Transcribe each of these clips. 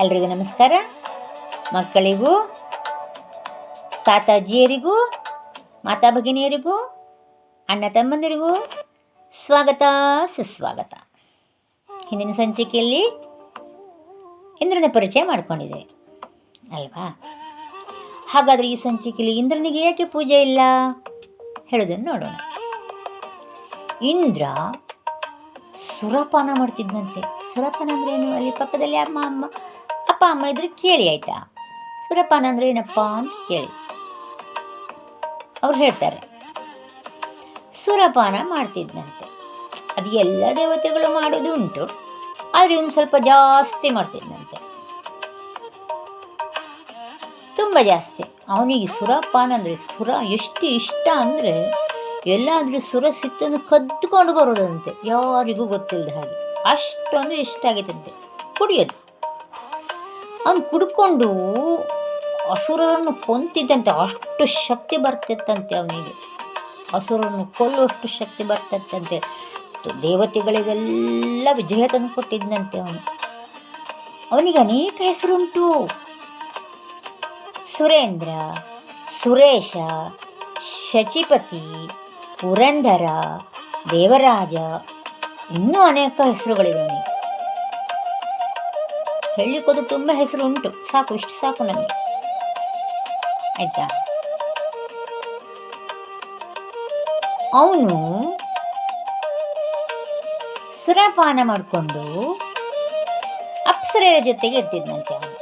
ಎಲ್ರಿಗೂ ನಮಸ್ಕಾರ. ಮಕ್ಕಳಿಗೂ, ತಾತಾಜಿಯರಿಗೂ, ಮಾತಾ ಭಗಿನಿಯರಿಗೂ, ಅಣ್ಣ ತಮ್ಮಂದಿರಿಗೂ ಸ್ವಾಗತ ಸುಸ್ವಾಗತ. ಹಿಂದಿನ ಸಂಚಿಕೆಯಲ್ಲಿ ಇಂದ್ರನ ಪರಿಚಯ ಮಾಡಿಕೊಂಡಿದೆ ಅಲ್ವಾ? ಹಾಗಾದರೆ ಈ ಸಂಚಿಕೆಯಲ್ಲಿ ಇಂದ್ರನಿಗೆ ಏಕೆ ಪೂಜೆ ಇಲ್ಲ ಹೇಳೋದನ್ನು ನೋಡೋಣ. ಇಂದ್ರ ಸುರಪಾನ ಮಾಡ್ತಿದ್ದಂತೆ. ಸುರಪಾನ ಅಂದ್ರೆ ಏನು? ಅಲ್ಲಿ ಪಕ್ಕದಲ್ಲಿ ಅಪ್ಪ ಅಮ್ಮ ಇದ್ರೆ ಕೇಳಿ ಆಯ್ತಾ. ಸುರಪಾನ ಅಂದ್ರೆ ಏನಪ್ಪ ಅಂತ ಕೇಳಿ ಅವ್ರು ಹೇಳ್ತಾರೆ. ಸುರಪಾನ ಮಾಡ್ತಿದ್ದಂತೆ. ಅದು ಎಲ್ಲ ದೇವತೆಗಳು ಮಾಡೋದು ಉಂಟು, ಆದರೆ ಇನ್ನು ಸ್ವಲ್ಪ ಜಾಸ್ತಿ ಮಾಡ್ತಿದ್ದಂತೆ, ತುಂಬ ಜಾಸ್ತಿ. ಅವನಿಗೆ ಸುರಪಾನ ಅಂದರೆ ಸುರ ಎಷ್ಟು ಇಷ್ಟ ಅಂದರೆ ಎಲ್ಲಾದರೂ ಸುರ ಸಿಕ್ತಂದು ಕದ್ದುಕೊಂಡು ಬರೋದಂತೆ, ಯಾರಿಗೂ ಗೊತ್ತಿಲ್ಲದ ಹಾಗೆ. ಅಷ್ಟೊಂದು ಇಷ್ಟ ಆಗೈತಂತೆ ಕುಡಿಯೋದು. ಅವನು ಕುಡ್ಕೊಂಡು ಅಸುರರನ್ನು ಕೊಂತಿದ್ದಂತೆ. ಅಷ್ಟು ಶಕ್ತಿ ಬರ್ತಿತ್ತಂತೆ ಅವನಿಗೆ. ಅಸುರರನ್ನು ಕೊಲ್ಲುವಷ್ಟು ಶಕ್ತಿ ಬರ್ತಿತ್ತಂತೆ. ದೇವತೆಗಳಿಗೆಲ್ಲ ವಿಜಯ ತಂದು ಕೊಟ್ಟಿದ್ದಂತೆ ಅವನು. ಅವನಿಗೆ ಅನೇಕ ಹೆಸರುಂಟು. ಸುರೇಂದ್ರ, ಸುರೇಶ, ಶಚಿಪತಿ, ಪುರಂದರ, ದೇವರಾಜ, ಇನ್ನೂ ಅನೇಕ ಹೆಸರುಗಳಿವೆ ಅವನಿಗೆ. ಹೇಳಲಿಕ್ಕೋದು ತುಂಬ ಹೆಸರು ಉಂಟು. ಸಾಕು, ಇಷ್ಟು ಸಾಕು ನಮಗೆ, ಆಯ್ತಾ? ಅವನು ಸುರಪಾನ ಮಾಡಿಕೊಂಡು ಅಪ್ಸರೆಯರ ಜೊತೆಗೆ ಇರ್ತಿದ್ದಂತೆ. ಅವನು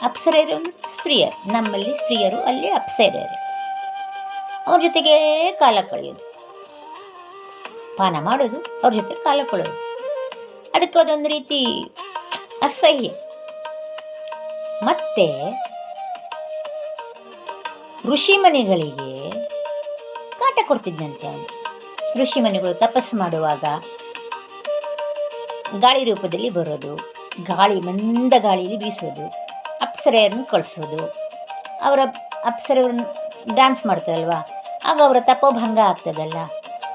ಅಪ್ಸರೆಯರು ಒಂದು ಸ್ತ್ರೀಯರು, ನಮ್ಮಲ್ಲಿ ಸ್ತ್ರೀಯರು, ಅಲ್ಲಿ ಅಪ್ಸರೆಯರು. ಅವ್ರ ಜೊತೆಗೆ ಕಾಲ ಕಳೆಯೋದು, ಪಾನ ಮಾಡೋದು, ಅವ್ರ ಜೊತೆ ಕಾಲ ಕಳೆಯೋದು. ಅದಕ್ಕೆ ಅದೊಂದು ರೀತಿ ಅಸಹ್ಯ. ಮತ್ತೆ ಋಷಿಮನಿಗಳಿಗೆ ಕಾಟ ಕೊಡ್ತಿದ್ದಂತೆ ಅವನು. ಋಷಿಮನಿಗಳು ತಪಸ್ಸು ಮಾಡುವಾಗ ಗಾಳಿ ರೂಪದಲ್ಲಿ ಬರೋದು, ಮಂದ ಗಾಳಿಯಲ್ಲಿ ಬೀಸೋದು, ಅಪ್ಸರೆಯರನ್ನು ಕಳಿಸೋದು. ಅವರ ಅಪ್ಸರೆಯವ್ರನ್ನ ಡ್ಯಾನ್ಸ್ ಮಾಡ್ತಾರಲ್ವ, ಆಗ ಅವರ ತಪೋಭಂಗ ಆಗ್ತದಲ್ಲ.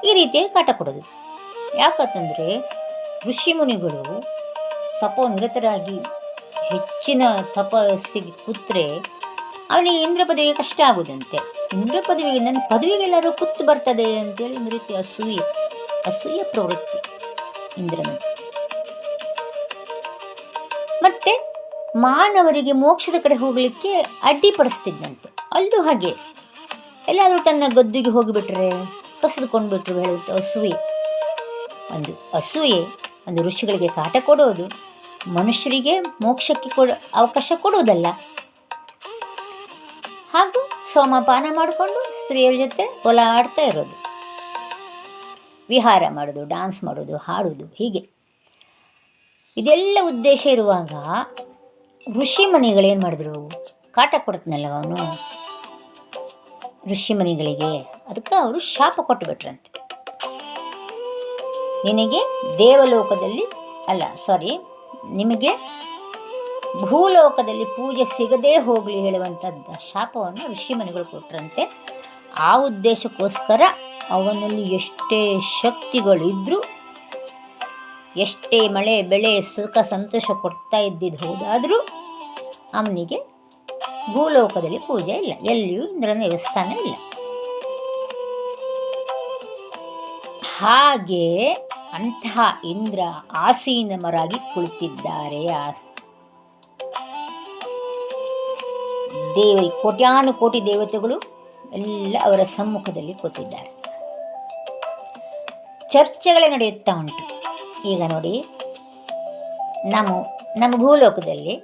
ಈ ರೀತಿಯಾಗಿ ಕಾಟ ಕೊಡೋದು. ಯಾಕಂತಂದರೆ ಋಷಿಮುನಿಗಳು ತಪೋನಿರತರಾಗಿ ಹೆಚ್ಚಿನ ತಪಸ್ಸಿಗೆ ಕೂತ್ರೆ ಅವನಿಗೆ ಇಂದ್ರ ಪದವಿಗೆ ಕಷ್ಟ ಆಗುವುದಂತೆ. ಇಂದ್ರ ಪದವಿಗೆ, ನನ್ನ ಪದವಿಗೆಲ್ಲರೂ ಕುತ್ತು ಬರ್ತದೆ ಅಂತೇಳಿ ಒಂದು ರೀತಿ ಅಸೂಯ ಪ್ರವೃತ್ತಿ ಇಂದ್ರನದು. ಮತ್ತು ಮಾನವರಿಗೆ ಮೋಕ್ಷದ ಕಡೆ ಹೋಗಲಿಕ್ಕೆ ಅಡ್ಡಿಪಡಿಸ್ತಿದ್ದಂತೆ. ಅಲ್ಲೂ ಹಾಗೆ, ಎಲ್ಲಾದರೂ ತನ್ನ ಗದ್ದುಗೆ ಹೋಗಿಬಿಟ್ರೆ, ಕಸಿದುಕೊಂಡು ಬಿಟ್ಟರು ಹೇಳುತ್ತೆ ಅಸೂಯೆ. ಒಂದು ಋಷಿಗಳಿಗೆ ಕಾಟ ಕೊಡೋದು, ಮನುಷ್ಯರಿಗೆ ಮೋಕ್ಷಕ್ಕೆ ಅವಕಾಶ ಕೊಡುವುದಲ್ಲ. ಹಾಗೂ ಸೋಮಪಾನ ಮಾಡಿಕೊಂಡು ಸ್ತ್ರೀಯರ ಜೊತೆ ಓಲಾಡ್ತಾ ಇರೋದು, ವಿಹಾರ ಮಾಡೋದು, ಡ್ಯಾನ್ಸ್ ಮಾಡೋದು, ಹಾಡೋದು, ಹೀಗೆ ಇದೆಲ್ಲ ಉದ್ದೇಶ ಇರುವಾಗ ಋಷಿಮನಿಗಳೇನು ಮಾಡಿದ್ರು? ಕಾಟ ಕೊಡ್ತನಲ್ಲ ಅವನು ಋಷಿಮನಿಗಳಿಗೆ. ಅದಕ್ಕೆ ಅವರು ಶಾಪ ಕೊಟ್ಟುಬಿಟ್ರಂತೆ. ನಿಮಗೆ ಭೂಲೋಕದಲ್ಲಿ ಪೂಜೆ ಸಿಗದೇ ಹೋಗಲಿ ಹೇಳುವಂಥದ್ದು ಶಾಪವನ್ನು ಋಷಿಮನಿಗಳು ಕೊಟ್ಟರಂತೆ. ಆ ಉದ್ದೇಶಕ್ಕೋಸ್ಕರ ಅವನಲ್ಲಿ ಎಷ್ಟೇ ಶಕ್ತಿಗಳಿದ್ದರೂ, ಎಷ್ಟೇ ಮಳೆ ಬೆಳೆ ಸುಖ ಸಂತೋಷ ಕೊಡ್ತಾ ಇದ್ದಿದ್ದು ಹೌದಾದರೂ ಅವನಿಗೆ ಭೂಲೋಕದಲ್ಲಿ ಪೂಜೆ ಇಲ್ಲ, ಎಲ್ಲಿಯೂ ಇಂದ್ರನ ದೇವಸ್ಥಾನ ಇಲ್ಲ. ಹಾಗೆ ಅಂತಹ ಇಂದ್ರ ಆಸೀನಮರಾಗಿ ಕುಳಿತಿದ್ದಾರೆ. ಕೋಟ್ಯಾನುಕೋಟಿ ದೇವತೆಗಳು ಎಲ್ಲ ಅವರ ಸಮ್ಮುಖದಲ್ಲಿ ಕೂತಿದ್ದಾರೆ. ಚರ್ಚೆಗಳೇ ನಡೆಯುತ್ತಾ ಉಂಟು. ಈಗ ನೋಡಿ, ನಮ್ಮ ಭೂಲೋಕದಲ್ಲಿ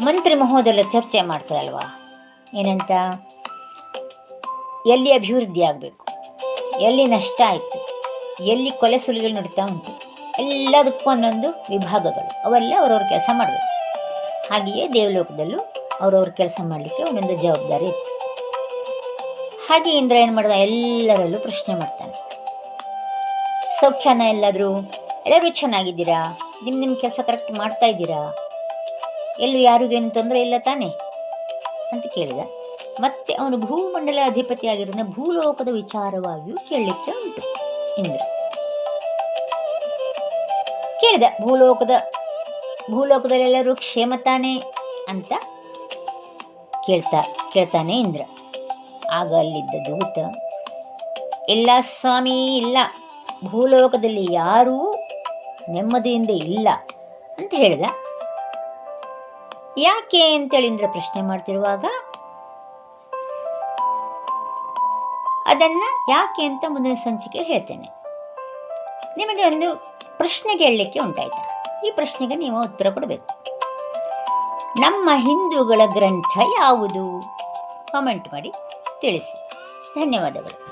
ಮಂತ್ರಿ ಮಹೋದಯರ ಚರ್ಚೆ ಮಾಡ್ತಾರಲ್ವಾ, ಏನಂತ? ಎಲ್ಲಿ ಅಭಿವೃದ್ಧಿ ಆಗಬೇಕು, ಎಲ್ಲಿ ನಷ್ಟ ಆಯಿತು, ಎಲ್ಲಿ ಕೊಲೆ ಸುಲಿಗಳು ನಡೀತಾ ಉಂಟು, ಎಲ್ಲದಕ್ಕೂ ಒಂದೊಂದು ವಿಭಾಗಗಳು, ಅವೆಲ್ಲ ಅವರವ್ರ ಕೆಲಸ ಮಾಡಬೇಕು. ಹಾಗೆಯೇ ದೇವಲೋಕದಲ್ಲೂ ಅವರವ್ರ ಕೆಲಸ ಮಾಡಲಿಕ್ಕೆ ಒಂದೊಂದು ಜವಾಬ್ದಾರಿ ಇತ್ತು. ಹಾಗೆ ಇಂದ್ರ ಏನು ಮಾಡ್ದ? ಎಲ್ಲರಲ್ಲೂ ಪ್ರಶ್ನೆ ಮಾಡ್ತಾನೆ. ಸೌಖ್ಯನ ಎಲ್ಲರೂ ಚೆನ್ನಾಗಿದ್ದೀರಾ? ನಿಮ್ಮ ಕೆಲಸ ಕರೆಕ್ಟ್ ಮಾಡ್ತಾ ಇದ್ದೀರಾ? ಎಲ್ಲೂ ಯಾರಿಗೇನು ತೊಂದರೆ ಇಲ್ಲ ತಾನೇ ಅಂತ ಕೇಳಿದ. ಮತ್ತೆ ಅವನು ಭೂಮಂಡಲ ಅಧಿಪತಿಯಾಗಿರೋದನ್ನ ಭೂಲೋಕದ ವಿಚಾರವಾಗಿಯೂ ಕೇಳಲಿಕ್ಕೆ ಉಂಟು. ಇಂದ್ರ ಕೇಳಿದ, ಭೂಲೋಕದ ಭೂಲೋಕದಲ್ಲೆಲ್ಲರೂ ಕ್ಷೇಮ ತಾನೇ ಅಂತ ಕೇಳ್ತಾನೆ ಇಂದ್ರ. ಆಗ ಅಲ್ಲಿದ್ದ ದೂತ, ಇಲ್ಲ ಸ್ವಾಮಿ, ಇಲ್ಲ, ಭೂಲೋಕದಲ್ಲಿ ಯಾರೂ ನೆಮ್ಮದಿಯಿಂದ ಇಲ್ಲ ಅಂತ ಹೇಳಿದ. ಯಾಕೆ ಅಂತೇಳಿ ಇಂದ್ರ ಪ್ರಶ್ನೆ ಮಾಡ್ತಿರುವಾಗ ಅದನ್ನು ಯಾಕೆ ಅಂತ ಮುಂದಿನ ಸಂಚಿಕೆ ಹೇಳ್ತೇನೆ. ನಿಮಗೆ ಒಂದು ಪ್ರಶ್ನೆ ಕೇಳಲಿಕ್ಕೆ ಉಂಟಾಯ್ತಾ? ಈ ಪ್ರಶ್ನೆಗೆ ನೀವು ಉತ್ತರ ಕೊಡಬೇಕು. ನಮ್ಮ ಹಿಂದೂಗಳ ಗ್ರಂಥ ಯಾವುದು? ಕಾಮೆಂಟ್ ಮಾಡಿ ತಿಳಿಸಿ. ಧನ್ಯವಾದಗಳು.